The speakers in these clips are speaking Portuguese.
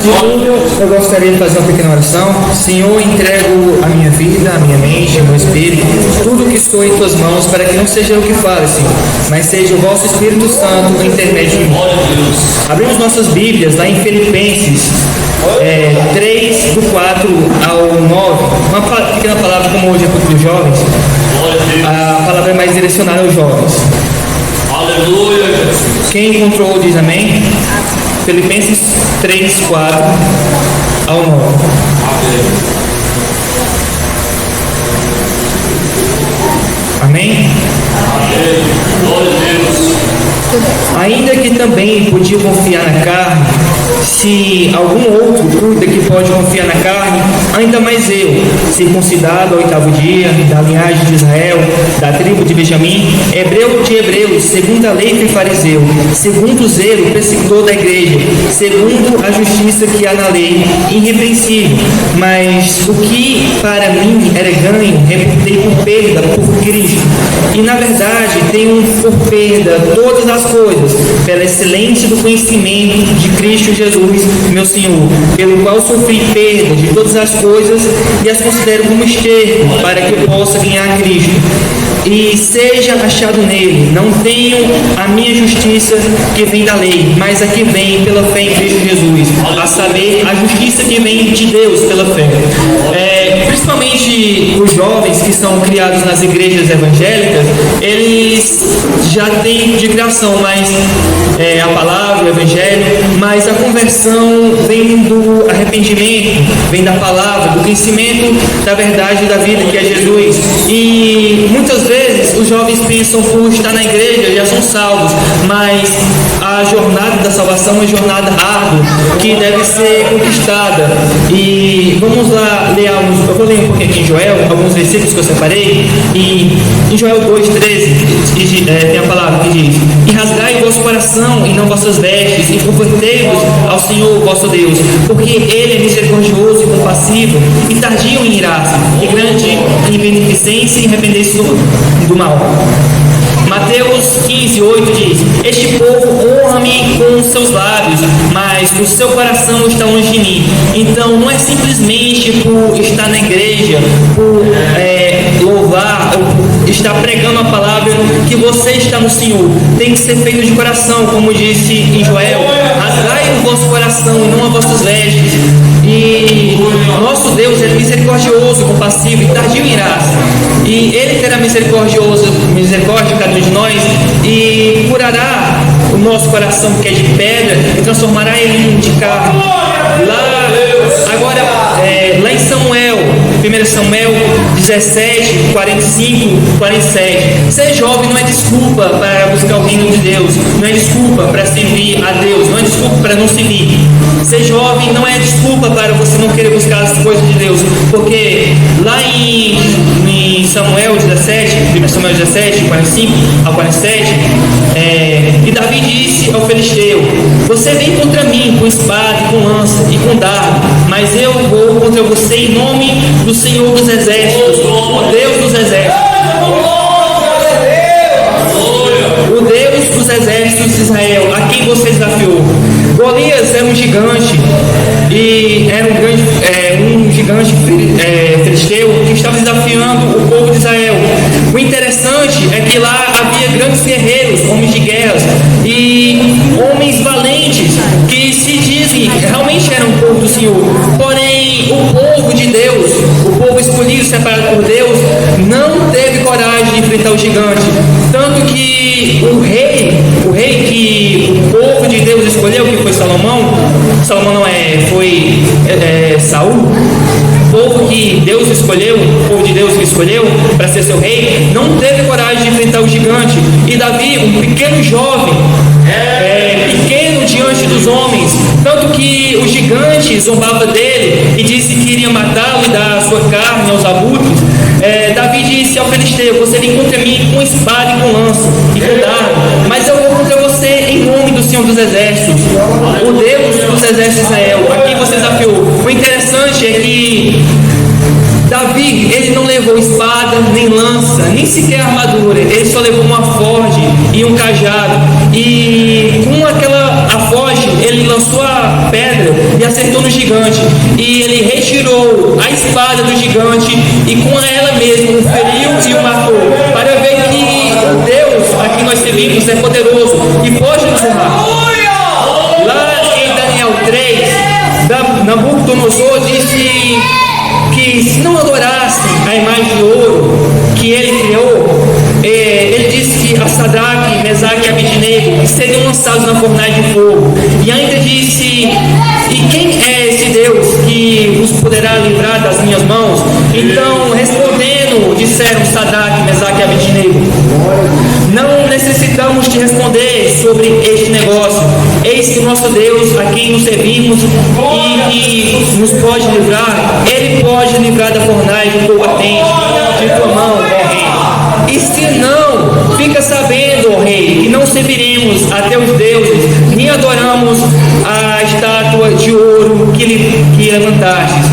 Eu gostaria de fazer uma pequena oração. Senhor, entrego a minha vida, a minha mente, o meu espírito, tudo que estou em tuas mãos, para que não seja eu que fale, Senhor, mas seja o vosso Espírito Santo o intermédio de mim. Abrimos nossas Bíblias lá em Filipenses 3, do 4 ao 9. Uma pequena palavra, como hoje é para os jovens. A palavra é mais direcionada aos jovens. Aleluia. Quem encontrou diz amém. Filipenses 3, 4 ao 9. Amém? Glória a Deus. Ainda que também podia confiar na carne, se algum outro cuida que pode confiar na carne, ainda mais eu, circuncidado ao 8º dia, da linhagem de Israel, da tribo de Benjamim, hebreu de hebreus, segundo a lei fui fariseu, segundo o zelo, perseguidor da igreja, segundo a justiça que há na lei, irrepreensível. Mas o que para mim era ganho, reputei por perda por Cristo. E na verdade tenho por perda todas as coisas, pela excelência do conhecimento de Cristo Jesus, meu Senhor, pelo qual sofri perda de todas as coisas e as considero como esterco, para que eu possa ganhar Cristo e seja achado nele. Não tenho a minha justiça que vem da lei, mas a que vem pela fé em Cristo Jesus, a saber, a justiça que vem de Deus pela fé. Principalmente os jovens que são criados nas igrejas evangélicas, eles já têm de criação mais a palavra, o evangelho, mas a conversão vem do arrependimento, vem da palavra, do conhecimento da verdade da vida que é Jesus. E muitas vezes os jovens pensam por estar na igreja já são salvos, mas a jornada da salvação é uma jornada árdua que deve ser conquistada. E vamos lá ler alguns, eu vou ler um pouquinho aqui em Joel, alguns versículos que eu separei. E em Joel 2,13 tem a palavra que diz: e rasgai o vosso coração e não vossas vestes, e convertei-vos ao Senhor vosso Deus, porque Ele é misericordioso e compassivo, e tardio em irar-se, e grande em beneficência, e arrependei-se do mal. Mateus 15:8 diz: este povo honra-me com os seus lábios, mas o seu coração está longe de mim. Então não é simplesmente por estar na igreja, por louvar, ou por estar pregando a palavra, que você está no Senhor. Tem que ser feito de coração, como disse em Joel: rasgai o vosso coração e não as vossas vestes. E nosso Deus é misericordioso, compassivo e tardio em irar-se. E Ele terá misericórdia de cada um de nós e curará o nosso coração que é de pedra e transformará ele de carne. Lá em Samuel, 1 Samuel 17, 45, 47. Ser jovem não é desculpa para buscar o reino de Deus, não é desculpa para servir a Deus, não é desculpa para não servir. Ser jovem não é desculpa para você não querer buscar as coisas de Deus, porque lá em Samuel 17, 1 Samuel 17, 45 ao 47, e Davi disse ao filisteu: você vem contra mim com espada, com lança e com dardo, mas eu vou contra você em nome do Senhor dos Exércitos, o Deus dos Exércitos, o Deus dos Exércitos de Israel, a quem você desafiou. Golias era um gigante, e era um gigante filisteu que estava desafiando o povo de Israel. O interessante é que lá havia grandes guerreiros, homens de guerras e homens valentes que se dizem realmente eram o povo do Senhor. Porém, o povo de Deus, o povo escolhido, separado por Deus, não teve coragem de enfrentar o gigante. Tanto que o rei que o povo de Deus escolheu, que foi Salomão não foi Saul, o povo que Deus escolheu, o povo de Deus que escolheu para ser seu rei, não teve coragem de enfrentar o gigante. E Davi, um pequeno jovem, pequeno diante dos homens, tanto que o gigante zombava dele e disse que iria matá-lo e dar a sua carne aos abutres. Davi disse ao filisteu: você vem contra mim com espada e com lança e com dardo, mas eu vou contra você em nome do Senhor dos Exércitos, o Deus dos Exércitos de Israel, a quem você desafiou. O interessante é que Davi, ele não levou espada, nem lança, nem sequer armadura. Ele só levou uma forge e um cajado. E com aquela forge, ele lançou a pedra e acertou no gigante. E ele retirou a espada do gigante e com ela mesmo o feriu e o matou. Para ver que Deus, a quem nós servimos, é poderoso e pode nos honrar. Lá em Daniel 3, Nabucodonosor disse que se não adorassem a imagem de ouro que ele criou, ele disse que a Sadraque, Mesaque e Abednego seriam lançados na fornalha de fogo. E ainda disse: e quem é esse Deus que os poderá livrar das minhas mãos? Então, respondendo, disseram Sadraque, Mesaque e Abednego: não necessitamos te responder sobre este negócio. Eis que nosso Deus, a quem nos servimos e que nos pode livrar, ele pode livrar da fornalha de fogo ardente de tua mão, ó rei. E se não, fica sabendo, ó rei, que não serviremos a teus deuses, nem adoramos a estátua de ouro que levantastes.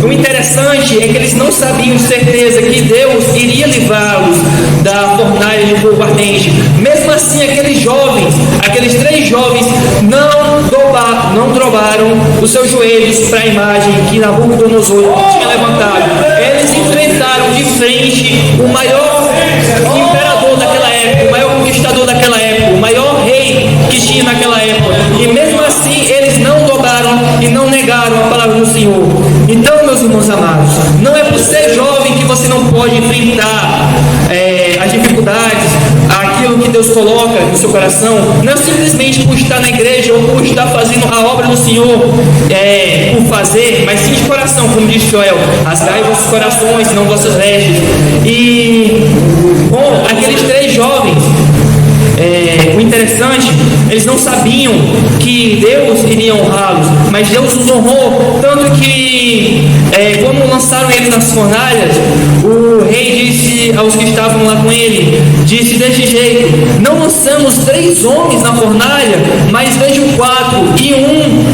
O interessante é que eles não sabiam de certeza que Deus iria livrá-los da fornalha de fogo ardente. Mesmo assim, aqueles 3 jovens, não dobraram os seus joelhos para a imagem que Nabucodonosor tinha levantado. Eles enfrentaram de frente o maior imperador daquela época, o maior conquistador daquela época, o maior rei que tinha naquela época. E mesmo assim, eles não dobraram e não negaram a palavra do Senhor. Então, meus irmãos amados, não é por ser jovem que você não pode enfrentar as dificuldades, aquilo que Deus coloca no seu coração. Não é simplesmente por estar na igreja ou por estar fazendo a obra do Senhor por fazer, mas sim de coração, como disse Joel: rasgai vossos corações, não vossas vestes. E bom, aqueles 3 jovens, o interessante, eles não sabiam que Deus iria honrá-los, mas Deus os honrou, tanto que quando lançaram eles nas fornalhas, o rei disse aos que estavam lá com ele, disse desse jeito: não lançamos 3 homens na fornalha, mas vejam 4 e um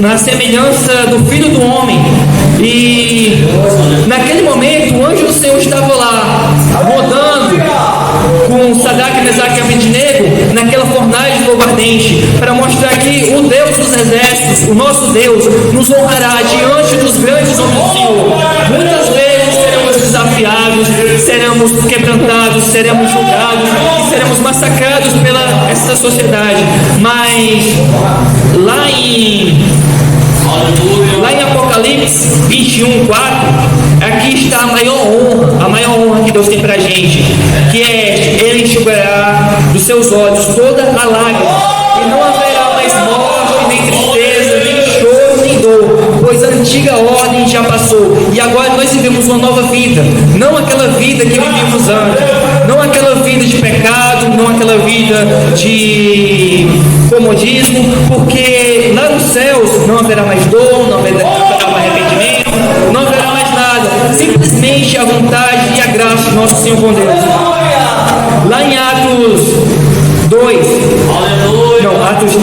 na semelhança do Filho do Homem. E naquele momento o anjo do Senhor estava lá rodando com Sadraque, Mesaque e Abednego naquela fornalha de fogo ardente, para mostrar que o Deus dos exércitos, o nosso Deus, nos honrará diante dos grandes homens do Senhor. Muitas vezes seremos desafiados, seremos quebrantados, seremos julgados e seremos massacrados pela essa sociedade, mas lá em Apocalipse 21, 4, aqui está a maior honra que Deus tem para a gente, que é: Ele enxugará dos seus olhos toda a lágrima, e não haverá mais morte, nem tristeza, nem choro, nem dor, pois a antiga ordem já passou, e agora nós vivemos uma nova vida, não aquela vida que vivíamos antes, não aquela vida de pecado, não aquela vida de comodismo, porque lá nos céus não haverá mais dor, não haverá mais arrependimento, não haverá mais nada, simplesmente a vontade e a graça do nosso Senhor com Deus. Lá em Atos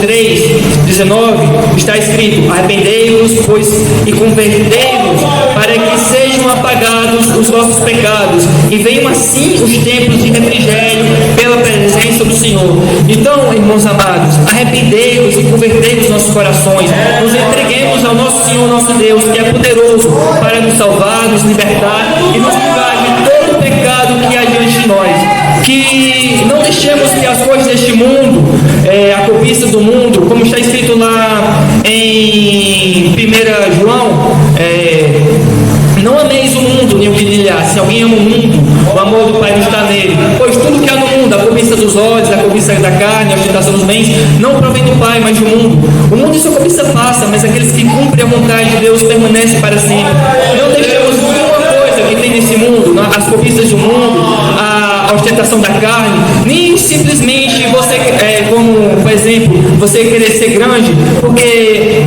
3, 19, está escrito: arrependei-vos, pois, e convertei-vos, para que sejam apagados os vossos pecados, e venham assim os tempos de refrigério pela presença do Senhor. Então, irmãos amados, arrependei-vos e convertei-vos nossos corações, nos entreguemos ao nosso Senhor, nosso Deus, que é poderoso para nos salvar, nos libertar e nos livrar de todo o pecado que há diante de nós. Que não deixemos que as coisas deste mundo, a cobiça do mundo, como está escrito lá em 1 João, não ameis o mundo nem o que lhe há. Se alguém ama o mundo, o amor do Pai não está nele. Pois tudo que há no mundo, a cobiça dos olhos, a cobiça da carne, a ostentação dos bens, não provém do Pai, mas do mundo. O mundo e sua cobiça passa, mas aqueles que cumprem a vontade de Deus permanecem para sempre. Não deixemos nenhuma coisa que tem nesse mundo, as cobiças do mundo, a ostentação da carne, nem simplesmente você, como por exemplo, você querer ser grande, porque,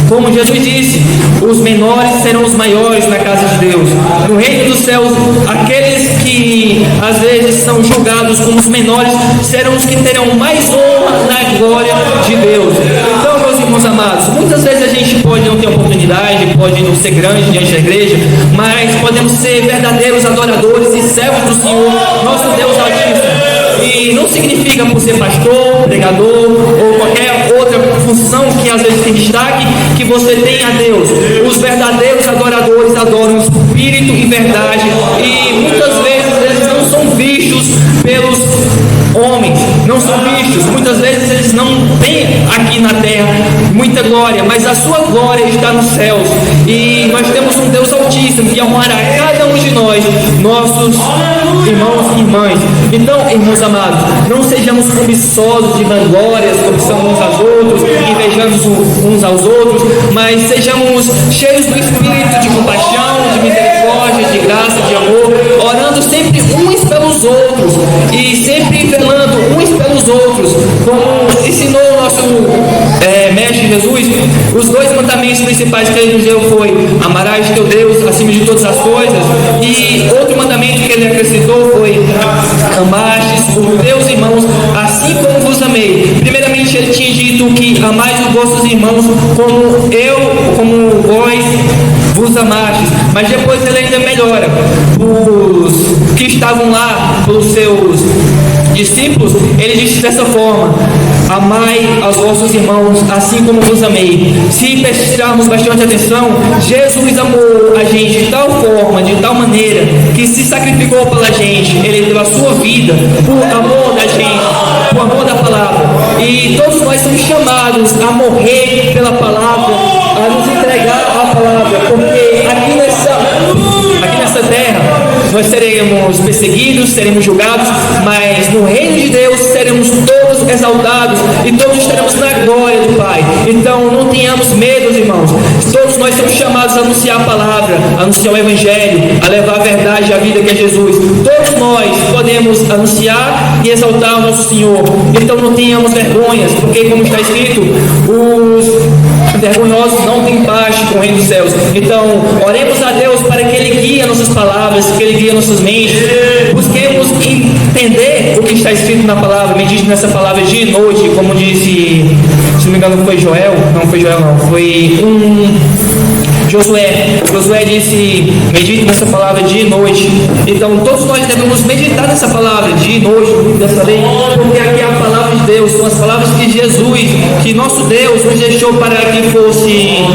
como Jesus disse, os menores serão os maiores na casa de Deus. No reino dos céus, aqueles que às vezes são julgados como os menores serão os que terão mais honra na glória de Deus. Então, meus irmãos amados, muitas vezes a gente pode não ter oportunidade, mensagem pode não ser grande diante da igreja, mas podemos ser verdadeiros adoradores e servos do Senhor, nosso Deus Altíssimo. E não significa por ser pastor, pregador ou qualquer outra função que às vezes tem destaque, que você tem a Deus. Os verdadeiros adoradores adoram o Espírito e verdade, e muitas vezes eles não são vistos pelos homens, não são vistos, muitas vezes eles não têm aqui na terra muita glória, mas a sua glória está nos céus, e nós temos um Deus Altíssimo que amará cada um de nós, nossos irmãos e irmãs. Então, irmãos amados, não sejamos cobiçosos de vanglórias, cobiçando uns aos outros, invejando uns aos outros, mas sejamos cheios do Espírito de compaixão, de misericórdia, de graça, de amor, orando sempre uns pelos outros e sempre velando uns pelos outros, como ensinou o nosso mestre Jesus. Os 2 mandamentos principais que ele nos deu foi: amarás teu Deus acima de todas as coisas, e outro mandamento que ele acrescentou foi: amastes os teus irmãos assim como vos amei. Primeiramente ele tinha dito que amais os vossos irmãos como vós vos amastes, mas depois ele ainda melhora. Os que estavam lá, os seus discípulos, ele disse dessa forma: amai aos vossos irmãos assim como vos amei. Se prestarmos bastante atenção, Jesus amou a gente de tal forma, de tal maneira, que se sacrificou pela gente. Ele deu a sua vida por amor da gente, por amor da palavra. E todos nós somos chamados a morrer pela palavra, a nos entregar à palavra, porque aqui nessa terra nós seremos perseguidos, seremos julgados, mas no reino de Deus seremos todos exaltados e todos estaremos na glória do Pai. Então não tenhamos medo, irmãos. Todos nós somos chamados a anunciar a palavra, a anunciar o Evangelho, a levar a verdade e a vida que é Jesus. Todos nós podemos anunciar e exaltar o nosso Senhor. Então não tenhamos vergonhas, porque como está escrito, os vergonhosos não têm parte com o reino dos céus. Então oremos a Deus para que Ele guie nossas palavras, que Ele guie nossas mentes. Busquemos entender o que está escrito na palavra. Medite nessa palavra dia e noite, como disse, se não me engano foi Joel, foi Josué disse: medite nessa palavra dia e noite. Então todos nós devemos meditar nessa palavra dia e noite, dessa lei, porque aqui é a palavra de Deus, são as palavras que Jesus, que nosso Deus nos deixou para que fôssemos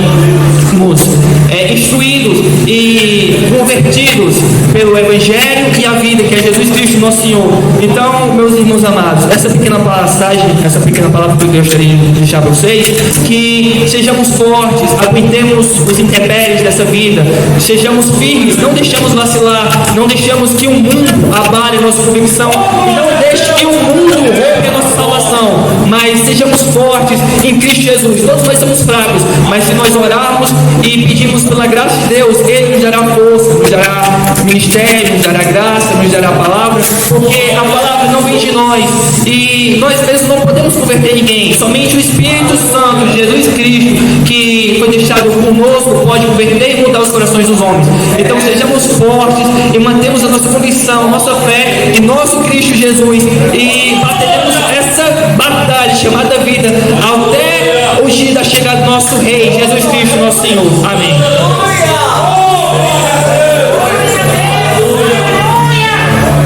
instruídos e convertidos pelo Evangelho e a vida que é Jesus Cristo nosso Senhor. Então, meus irmãos amados, essa pequena passagem, essa pequena palavra que eu gostaria de deixar para vocês, que sejamos fortes, aguentemos os intempéries dessa vida, sejamos firmes, não deixamos vacilar, não deixamos que o mundo abale a nossa convicção, e não deixe que o mundo roube a nossa salvação, mas sejamos fortes em Cristo Jesus. Todos nós somos fracos, mas se nós orarmos e pedirmos pela graça de Deus, Ele nos dará força, nos dará ministério, nos dará graça, nos dará a palavra, porque a palavra não vem de nós, e nós mesmos não podemos converter ninguém. Somente o Espírito Santo de Jesus Cristo, que foi deixado conosco, pode converter e mudar os corações dos homens. Então sejamos fortes e mantemos a nossa convicção, nossa fé em nosso Cristo Jesus, e bateremos essa batalha chamada vida até o dia da chegada do nosso Rei Jesus Cristo nosso Senhor. Amém.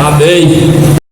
Amém.